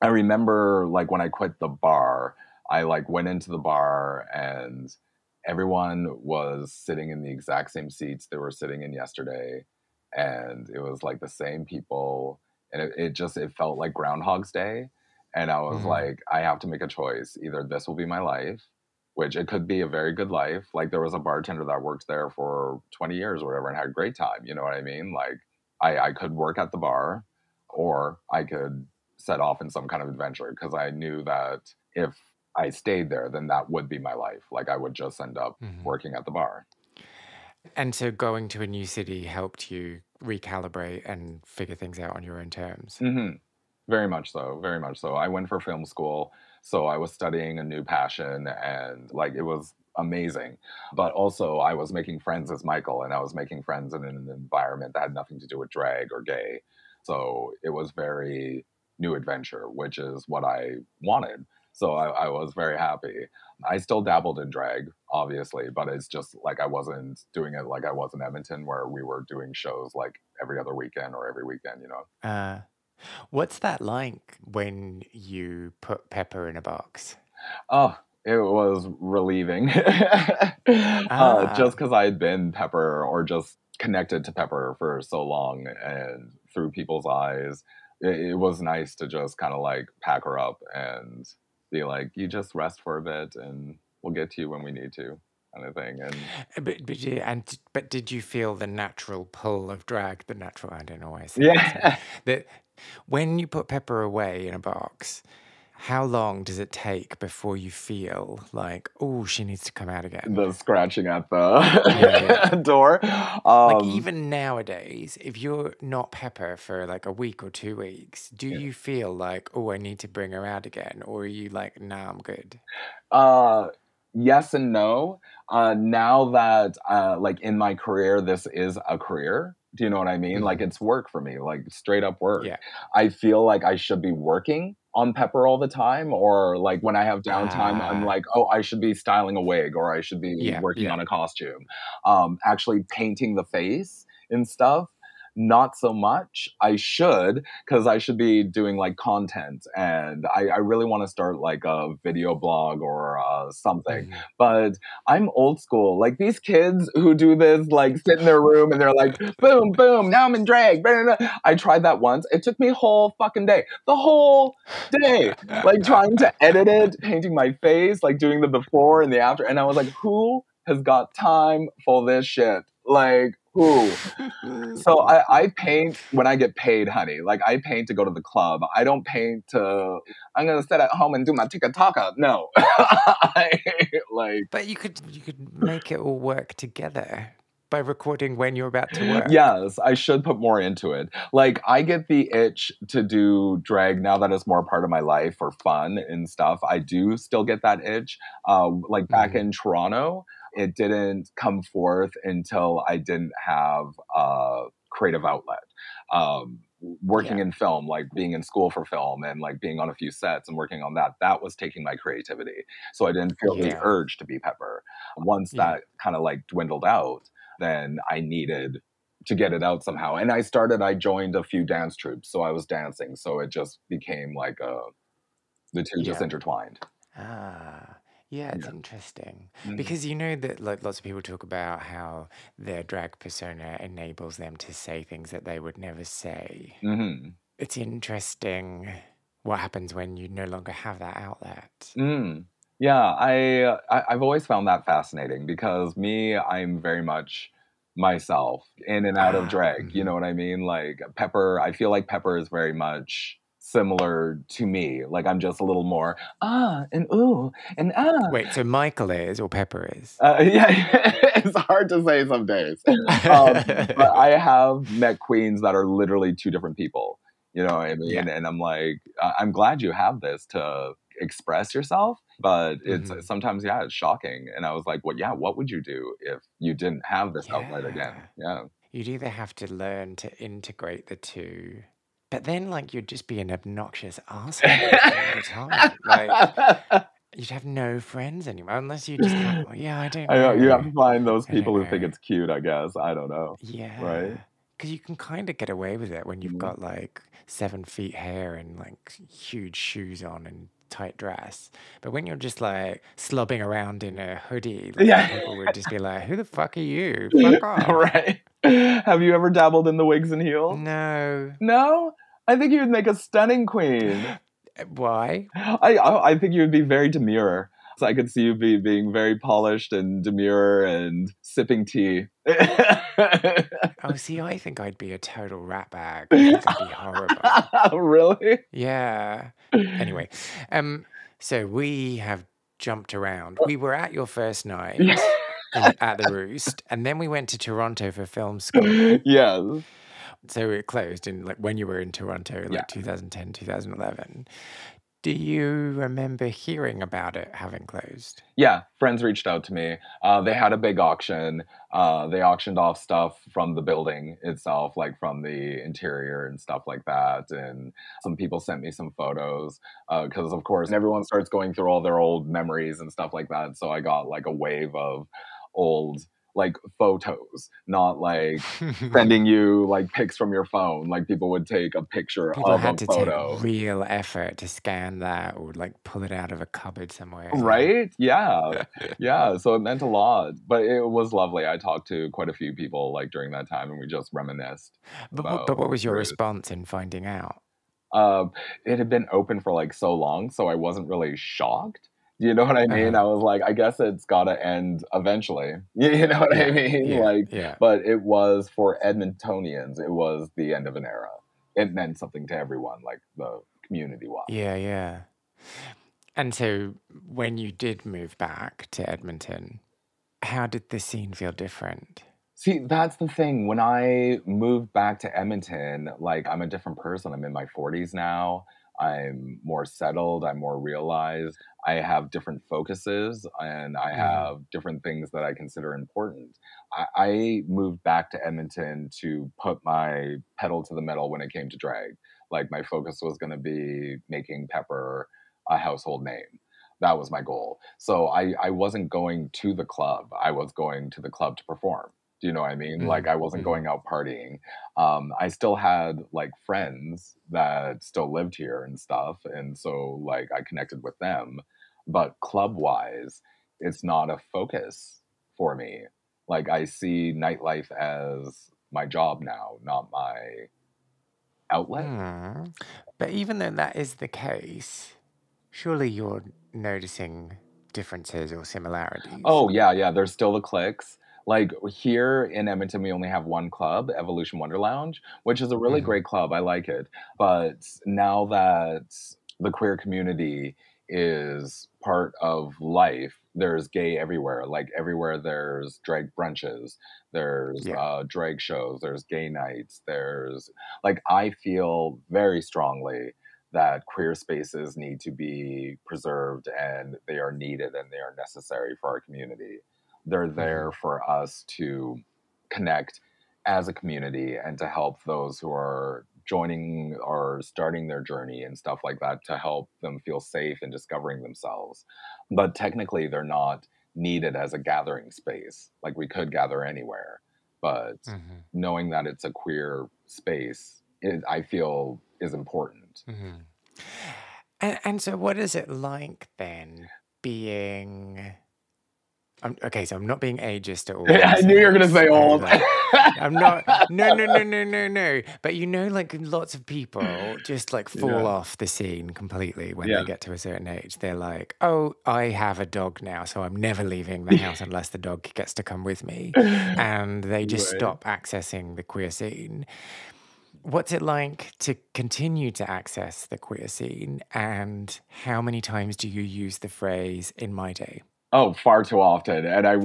S1: I remember like when I quit the bar, I like went into the bar and everyone was sitting in the exact same seats they were sitting in yesterday. And it was like the same people. And it felt like Groundhog's Day. And I was like, I have to make a choice. Either this will be my life, which it could be a very good life. Like there was a bartender that worked there for 20 years or whatever and had a great time. You know what I mean? Like I could work at the bar or I could set off in some kind of adventure because I knew that if I stayed there, then that would be my life. Like I would just end up working at the bar.
S2: And so going to a new city helped you recalibrate and figure things out on your own terms.
S1: Very much so. Very much so. I went for film school. So I was studying a new passion and like it was amazing. But also, I was making friends as Michael, and I was making friends in an environment that had nothing to do with drag or gay. So it was very new adventure, which is what I wanted. So I was very happy. I still dabbled in drag, obviously, but it's just like I wasn't doing it like I was in Edmonton, where we were doing shows like every other weekend or every weekend, you know?
S2: Uh, what's that like when you put Pepper in a box?
S1: Oh, it was relieving. Just
S2: Ah,
S1: because I had been Pepper or just connected to Pepper for so long and through people's eyes, it was nice to just kind of like pack her up and be like, you just rest for a bit and we'll get to you when we need to, kind of thing. And
S2: but did you feel the natural pull of drag? The natural, I don't know why I said that. Sorry.
S1: yeah,
S2: That when you put Pepper away in a box, how long does it take before you feel like, oh, she needs to come out again?
S1: the scratching at
S2: Yeah, yeah.
S1: the door.
S2: Like even nowadays, if you're not Pepper for like a week or 2 weeks, do
S1: Yeah.
S2: you feel like, oh, I need to bring her out again? Or are you like, nah, I'm good?
S1: Uh, yes and no. Now that like in my career, this is a career. Do you know what I mean? Like
S2: Hmm.
S1: it's work for me, like straight up work.
S2: Yeah.
S1: I feel like I should be working on Pepper all the time, or like when I have downtime, I'm
S2: Ah,
S1: like, oh, I should be styling a wig, or I should be
S2: yeah,
S1: working
S2: yeah.
S1: on a costume. Actually painting the face and stuff. Not so much. I should, because I should be doing like content, and I really want to start like a video blog or something.
S2: Hmm.
S1: But I'm old school. Like these kids who do this, like sit in their room and they're like, boom, boom, now I'm in drag. Blah, blah, blah. I tried that once. It took me a whole fucking day. The whole day. Like trying to edit it, painting my face, like doing the before and the after. And I was like, who has got time for this shit? Like, who? So I paint when I get paid, honey. Like I paint to go to the club. I don't paint to I'm gonna sit at home and do my TikTok. No. Like
S2: But you could make it all work together by recording when you're about to work.
S1: yes, I should put more into it. Like I get the itch to do drag now that it's more part of my life for fun and stuff. I do still get that itch. Like back
S2: Hmm.
S1: in Toronto, it didn't come forth until I didn't have a creative outlet. Working
S2: Yeah,
S1: in film, like being in school for film and like being on a few sets and working on that, that was taking my creativity. So I didn't feel the
S2: yeah,
S1: urge to be Pepper. Once
S2: yeah,
S1: that kind of like dwindled out, then I needed to get it out somehow. And I joined a few dance troupes, so I was dancing. So it just became like the two just
S2: yeah.
S1: intertwined.
S2: Ah, yeah, it's
S1: Yeah.
S2: interesting
S1: Mm.
S2: because you know that like lots of people talk about how their drag persona enables them to say things that they would never say.
S1: Hmm.
S2: It's interesting what happens when you no longer have that outlet.
S1: Mm. Yeah, I've always found that fascinating because me, I'm very much myself in and out of
S2: Ah,
S1: drag. You
S2: hmm.
S1: know what I mean? Like Pepper, I feel like Pepper is very much similar to me. Like I'm just a little more and ooh and
S2: Wait, so Michael is or Pepper is?
S1: Yeah, it's hard to say some days. But I have met queens that are literally two different people. You know what I
S2: Yeah.
S1: mean? And I'm like, I'm glad you have this to express yourself, but it's
S2: Hmm.
S1: sometimes, yeah, it's shocking. And I was like, well, yeah, what would you do if you didn't have this outlet again?
S2: Yeah.
S1: Yeah.
S2: You'd either have to learn to integrate the two, but then like you'd just be an obnoxious asshole all the time. Like you'd have no friends anymore unless you just have. Yeah, I don't
S1: I know you have
S2: know.
S1: to find those
S2: I don't
S1: people who think
S2: know.
S1: it's cute, I guess. I don't know. Right?
S2: Yeah, because you can kind of get away with it when you've
S1: Mhm.
S2: got like 7 feet hair and like huge shoes on and tight dress. But when you're just like slobbing around in a hoodie, like
S1: Yeah.
S2: people would just be like, "Who the fuck are you? Fuck off!"
S1: Right. Have you ever dabbled in the wigs and heels?
S2: No.
S1: No? I think you would make a stunning queen.
S2: Why?
S1: I think you would be very demure. So I could see you being very polished and demure and sipping tea.
S2: Oh, see, I think I'd be a total rat bag. I think I'd be horrible.
S1: Really?
S2: Yeah. Anyway, so we have jumped around. We were at your first
S1: Yeah.
S2: night at the Roost, and then we went to Toronto for film school.
S1: Yes.
S2: So it closed in like when you were in Toronto,
S1: Yeah.
S2: like 2010, 2011. Do you remember hearing about it having closed?
S1: Yeah, friends reached out to me. They had a big auction. They auctioned off stuff from the building itself, like from the interior and stuff like that. And some people sent me some photos because, of course, everyone starts going through all their old memories and stuff like that. So I got like a wave of old like photos, not like sending you like pics from your phone. Like people would take a picture
S2: People
S1: of a
S2: had to take
S1: photo.
S2: real effort to scan that or like pull it out of a cupboard somewhere. Yeah.
S1: Right? Yeah. Yeah, so it meant a lot, but it was lovely. I talked to quite a few people, like, during that time, and we just reminisced
S2: But what
S1: about
S2: was your
S1: Roost.
S2: response in finding out?
S1: It had been open for, like, so long, so I wasn't really shocked. Do you know what I mean?
S2: Uh-huh.
S1: I was like, "I guess it's gotta end eventually." You know what I
S2: Yeah.
S1: mean?
S2: Yeah.
S1: Like,
S2: Yeah.
S1: but it was for Edmontonians, it was the end of an era. It meant something to everyone, like, the community-wise.
S2: Yeah. Yeah. And so when you did move back to Edmonton, how did the scene feel different?
S1: See, that's the thing. When I moved back to Edmonton, like, I'm a different person. I'm in my 40s now. I'm more settled. I'm more realized. I have different focuses and I
S2: Hmm.
S1: have different things that I consider important. I moved back to Edmonton to put my pedal to the metal when it came to drag. Like, my focus was going to be making Pepper a household name. That was my goal. So I wasn't going to the club. I was going to the club to perform. Do you know what I mean? Like, I wasn't
S2: Hmm.
S1: going out partying. I still had like friends that still lived here and stuff, and so like I connected with them. But club wise, it's not a focus for me. Like, I see nightlife as my job now, not my outlet.
S2: Hmm. But even though that is the case, surely you're noticing differences or similarities.
S1: Oh, yeah, yeah, there's still the cliques. Like, here in Edmonton, we only have one club, Evolution Wonder Lounge, which is a really
S2: Hmm.
S1: great club, I like it. But now that the queer community is part of life, there's gay everywhere. Like, everywhere there's drag brunches, there's,
S2: Yeah.
S1: drag shows, there's gay nights, there's like, I feel very strongly that queer spaces need to be preserved and they are needed and they are necessary for our community. They're
S2: Hmm.
S1: there for us to connect as a community and to help those who are joining or starting their journey and stuff like that, to help them feel safe in discovering themselves. But technically, they're not needed as a gathering space. Like, we could gather anywhere, but
S2: Hmm.
S1: knowing that it's a queer space, I feel is important.
S2: Hmm. And so, what is it like then being? Okay, so I'm not being ageist at all when I
S1: I knew
S2: say
S1: you were gonna
S2: this.
S1: say old.
S2: Like, I'm not. No, no, no, no, no, no. But you know, like lots of people just like fall
S1: Yeah,
S2: off the scene completely when
S1: yeah.
S2: they get to a certain age. They're like, "Oh, I have a dog now, so I'm never leaving the house unless the dog gets to come with me," and they just
S1: Right.
S2: stop accessing the queer scene. What's it like to continue to access the queer scene, and how many times do you use the phrase "in my day"?
S1: Oh, far too often, and I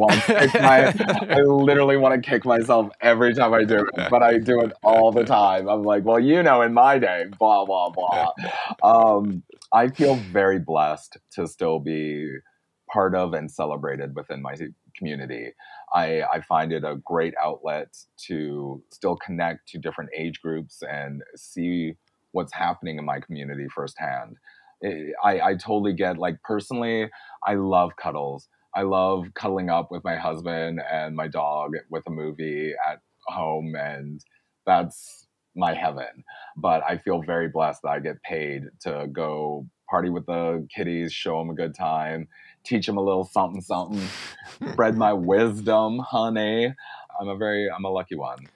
S1: literally wanna kick myself every time I do it, but I do it all the time. I'm like, "Well, in my day, blah, blah, blah." I feel very blessed to still be part of and celebrated within my community. I find it a great outlet to still connect to different age groups and see what's happening in my community firsthand. I totally get, like, personally, I love cuddles. I love cuddling up with my husband and my dog with a movie at home, and that's my heaven. But I feel very blessed that I get paid to go party with the kitties, show them a good time, teach them a little something something, spread my wisdom, honey. I'm a lucky one.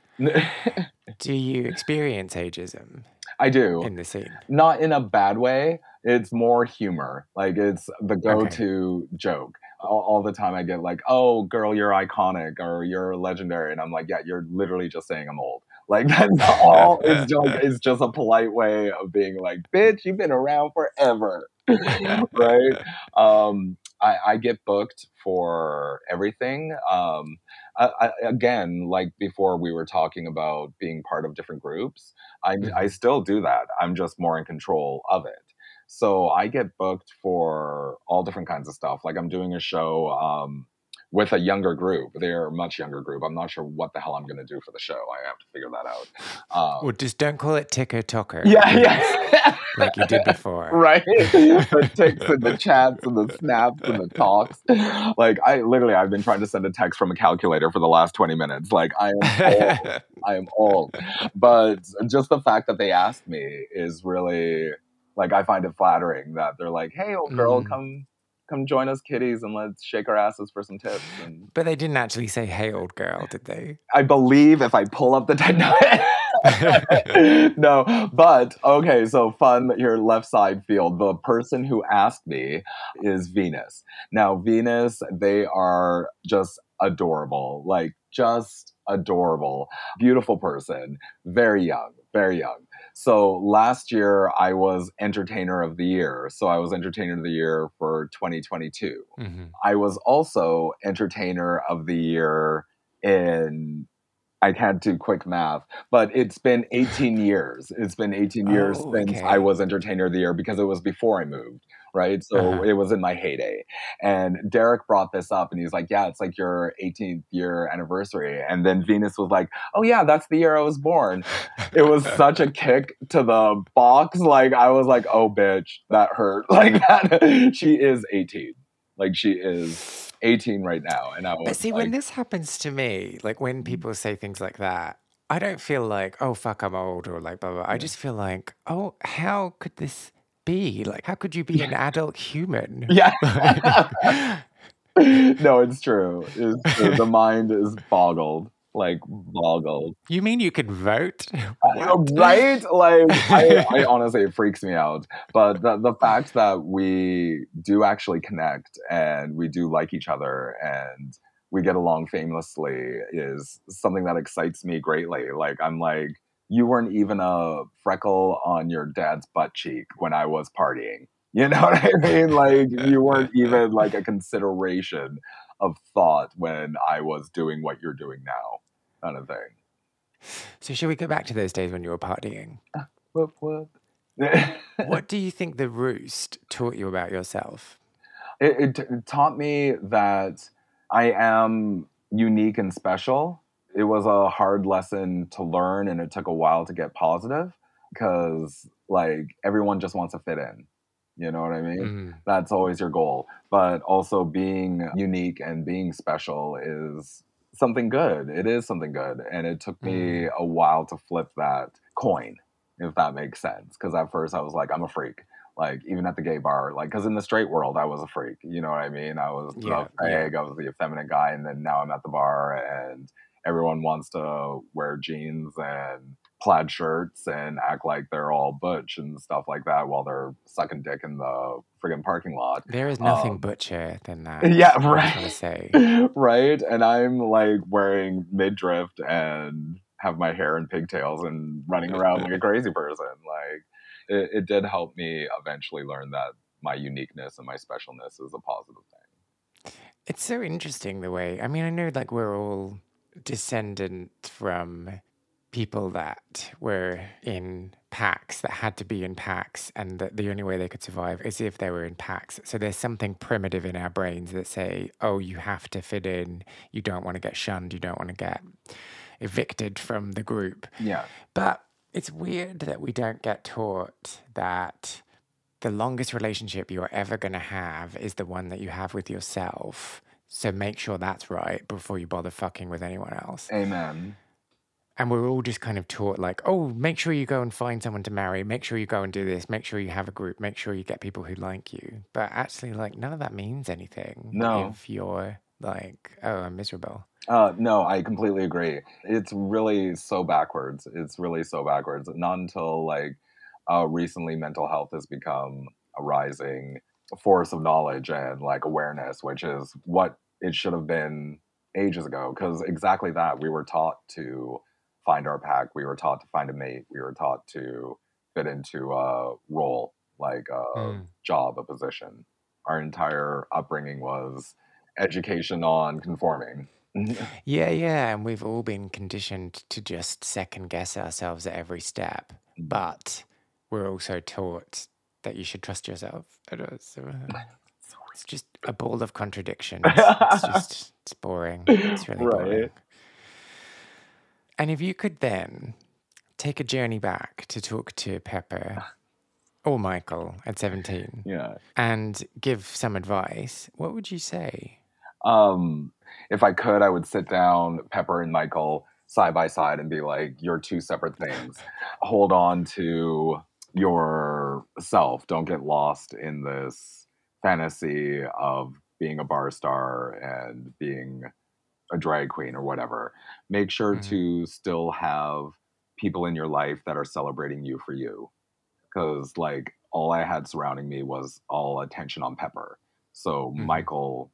S2: Do you experience ageism
S1: I do.
S2: in the scene?
S1: Not in a bad way. It's more humor. Like, it's the
S2: Okay.
S1: go-to joke. All the time I get like, "Oh, girl, you're iconic," or "You're legendary," and I'm like, "Yeah, you're literally just saying I'm old." Like, that's all. It's just a polite way of being like, "Bitch, you've been around forever." Right? I get booked for everything. Again, like before, we were talking about being part of different groups. I
S2: Hmm.
S1: still do that. I'm just more in control of it. So I get booked for all different kinds of stuff. Like I'm doing a show with a younger group. They're a much younger group. I'm not sure what the hell I'm going to do for the show. I have to figure that out.
S2: Well, just don't call it ticker-tocker.
S1: Yeah.
S2: Like you did before.
S1: Right? The ticks and the chats and the snaps and the talks. Like I've been trying to send a text from a calculator for the last 20 minutes. Like I am old. I am old. But just the fact that they asked me is really, like, I find it flattering that they're like, hey, old girl, come join us kiddies and let's shake our asses for some tips.
S2: But they didn't actually say, hey, old girl, did they?
S1: I believe if I pull up the no, but okay, so fun, your left side field. The person who asked me is Venus. Now, Venus, they are just adorable, like just adorable, beautiful person, very young, very young. So last year I was entertainer of the year. So I was entertainer of the year for 2022.
S2: Mm-hmm.
S1: I was also entertainer of the year in, I can't do quick math, but it's been 18 years. It's been 18 years since I was entertainer of the year because it was before I moved, right? So it was in my heyday. And Derek brought this up and he's like, yeah, it's like your 18th year anniversary. And then Venus was like, oh yeah, that's the year I was born. It was such a kick to the box. Like I was like, oh bitch, that hurt. Like that. She is 18. Like she is 18 right now. And I was
S2: But see,
S1: like,
S2: when this happens to me, like when people say things like that, I don't feel like, oh, fuck, I'm old or like, blah, blah. I just feel like, oh, how could this be? Like, how could you be an adult human?
S1: Yeah. No, it's true. It's true. The mind is boggled. Like, boggled.
S2: You mean you could vote?
S1: Right? Like, I honestly, it freaks me out. But the fact that we do actually connect and we do like each other and we get along famously is something that excites me greatly. Like, I'm like, you weren't even a freckle on your dad's butt cheek when I was partying. You know what I mean? Like, you weren't even like a consideration of thought when I was doing what you're doing now, kind of thing.
S2: So should we go back to those days when you were partying?
S1: What?
S2: What do you think the Roost taught you about yourself?
S1: It taught me that I am unique and special. It was a hard lesson to learn, and it took a while to get positive because, like, everyone just wants to fit in. You know what I mean? That's always your goal. But also being unique and being special is something good. It is something good. And it took me a while to flip that coin, if that makes sense. Because at first I was like, I'm a freak. Like, even at the gay bar, like, because in the straight world, I was a freak. You know what I mean? I was the peg, I was the effeminate guy. And then now I'm at the bar and everyone wants to wear jeans and plaid shirts and act like they're all butch and stuff like that while they're sucking dick in the friggin' parking lot.
S2: There is nothing butcher than that.
S1: Yeah, right.
S2: I just want to say.
S1: Right? And I'm like wearing midriff and have my hair in pigtails and running around like a crazy person. Like, it did help me eventually learn that my uniqueness and my specialness is a positive thing.
S2: It's so interesting the way, I mean, I know like we're all descendant from people that were in packs, that had to be in packs, and that the only way they could survive is if they were in packs. So there's something primitive in our brains that say, oh, you have to fit in, you don't want to get shunned, you don't want to get evicted from the group.
S1: Yeah.
S2: But it's weird that we don't get taught that the longest relationship you're ever going to have is the one that you have with yourself. So make sure that's right before you bother fucking with anyone else.
S1: Amen.
S2: And we're all just kind of taught like, oh, make sure you go and find someone to marry. Make sure you go and do this. Make sure you have a group. Make sure you get people who like you. But actually, like, none of that means anything.
S1: No.
S2: If you're like, oh, I'm miserable.
S1: No, I completely agree. It's really so backwards. It's really so backwards. Not until like recently mental health has become a rising force of knowledge and like awareness, which is what it should have been ages ago. Because exactly that, we were taught to find our pack. We were taught to find a mate. We were taught to fit into a role, like a job, a position. Our entire upbringing was education on conforming.
S2: Yeah. And we've all been conditioned to just second guess ourselves at every step. But we're also taught that you should trust yourself. It's just a ball of contradictions. It's boring. It's really boring. And if you could then take a journey back to talk to Pepper or Michael at 17 and give some advice, what would you say?
S1: If I could, I would sit down Pepper and Michael side by side and be like, you're two separate things. Hold on to yourself. Don't get lost in this fantasy of being a bar star and being a drag queen or whatever. Make sure to still have people in your life that are celebrating you for you. Because like all I had surrounding me was all attention on Pepper. So Michael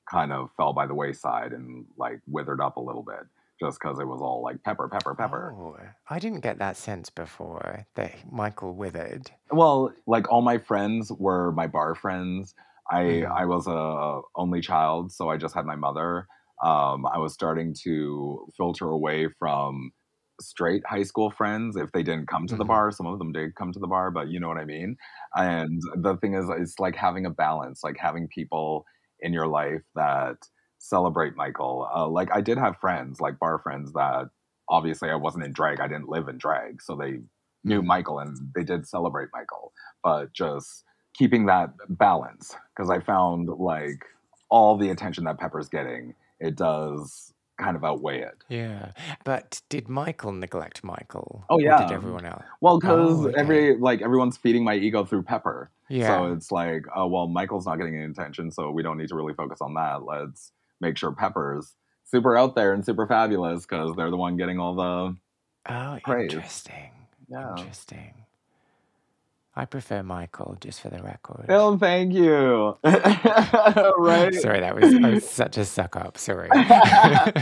S1: kind of fell by the wayside and like withered up a little bit just because it was all like Pepper, Pepper, Pepper.
S2: Oh, I didn't get that sense before that Michael withered.
S1: Well, like all my friends were my bar friends. I was a only child, so I just had my mother. I was starting to filter away from straight high school friends if they didn't come to the bar. Some of them did come to the bar, but you know what I mean? And the thing is, it's like having a balance, like having people in your life that celebrate Michael. Like I did have friends, like bar friends that obviously I wasn't in drag. I didn't live in drag. So they knew Michael and they did celebrate Michael, but just keeping that balance. Cause I found like all the attention that Pepper's getting, it does kind of outweigh it.
S2: Yeah. But did Michael neglect Michael?
S1: Oh yeah.
S2: Or did everyone else?
S1: Well, because everyone's feeding my ego through Pepper.
S2: Yeah.
S1: So it's like, oh well, Michael's not getting any attention, so we don't need to really focus on that. Let's make sure Pepper's super out there and super fabulous because they're the one getting all the praise.
S2: Interesting. Yeah. Interesting. I prefer Michael, just for the record.
S1: Oh, thank you. Right?
S2: Sorry, I was such a suck up. Sorry.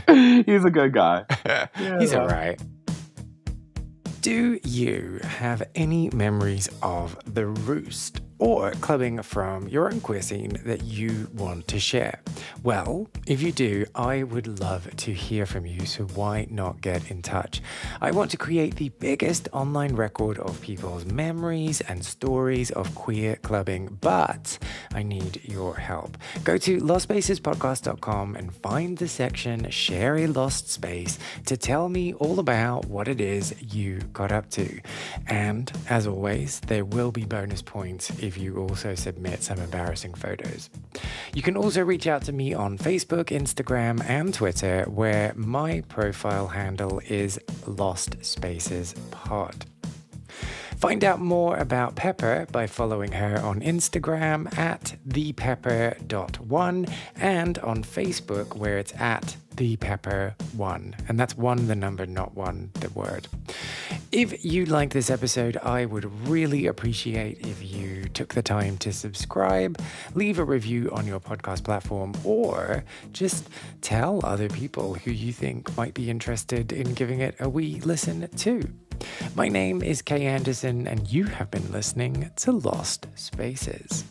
S1: He's a good guy.
S2: He's all right. Do you have any memories of the Roost or clubbing from your own queer scene that you want to share? Well, if you do, I would love to hear from you, so why not get in touch? I want to create the biggest online record of people's memories and stories of queer clubbing, but I need your help. Go to lostspacespodcast.com and find the section Share a Lost Space to tell me all about what it is you got up to. And as always, there will be bonus points if you also submit some embarrassing photos. You can also reach out to me on Facebook, Instagram, and Twitter, where my profile handle is Lost Spaces Pod. Find out more about Pepper by following her on Instagram at thepepper.one and on Facebook where it's at thepepper1. And that's one, the number, not one, the word. If you like this episode, I would really appreciate if you took the time to subscribe, leave a review on your podcast platform, or just tell other people who you think might be interested in giving it a wee listen too. My name is Kay Anderson, and you have been listening to Lost Spaces.